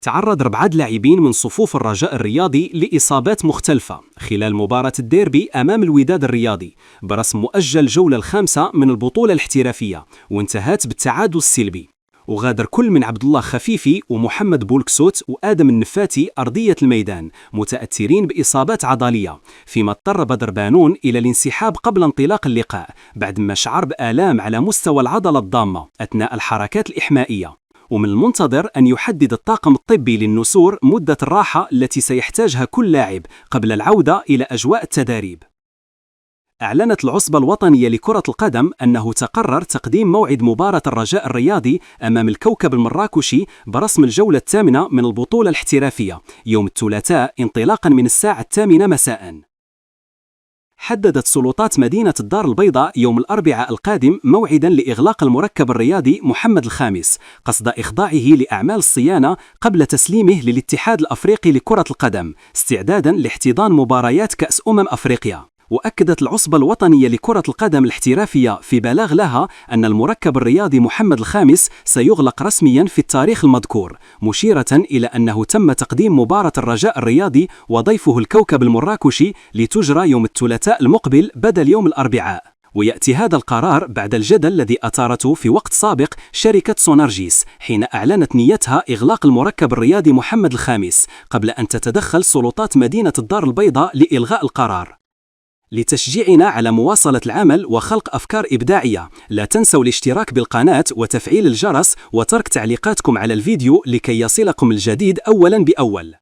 تعرض 4 لاعبين من صفوف الرجاء الرياضي لإصابات مختلفة خلال مباراة الديربي أمام الوداد الرياضي برسم مؤجل الجولة الخامسة من البطولة الاحترافية، وانتهت بالتعادل السلبي. وغادر كل من عبد الله خفيفي ومحمد بولكسوت وآدم النفاتي أرضية الميدان متأثرين بإصابات عضلية، فيما اضطر بدر بانون إلى الانسحاب قبل انطلاق اللقاء بعدما شعر بآلام على مستوى العضلة الضامة أثناء الحركات الإحمائية. ومن المنتظر أن يحدد الطاقم الطبي للنسور مدة الراحة التي سيحتاجها كل لاعب قبل العودة إلى أجواء التدريب. أعلنت العصبة الوطنية لكرة القدم أنه تقرر تقديم موعد مباراة الرجاء الرياضي أمام الكوكب المراكشي برسم الجولة الثامنة من البطولة الاحترافية يوم الثلاثاء انطلاقا من الساعة 8 مساء. حددت سلطات مدينة الدار البيضاء يوم الأربعاء القادم موعدا لإغلاق المركب الرياضي محمد الخامس قصد إخضاعه لأعمال الصيانة قبل تسليمه للاتحاد الأفريقي لكرة القدم استعدادا لاحتضان مباريات كأس أفريقيا. وأكدت العصبة الوطنية لكرة القدم الاحترافية في بلاغ لها أن المركب الرياضي محمد الخامس سيغلق رسميا في التاريخ المذكور، مشيرة إلى أنه تم تقديم مباراة الرجاء الرياضي وضيفه الكوكب المراكشي لتجرى يوم الثلاثاء المقبل بدل يوم الأربعاء. ويأتي هذا القرار بعد الجدل الذي أثارته في وقت سابق شركة سونارجيس حين أعلنت نيتها إغلاق المركب الرياضي محمد الخامس قبل أن تتدخل سلطات مدينة الدار البيضاء لإلغاء القرار. لتشجيعنا على مواصلة العمل وخلق أفكار إبداعية، لا تنسوا الاشتراك بالقناة وتفعيل الجرس وترك تعليقاتكم على الفيديو لكي يصلكم الجديد أولاً بأول.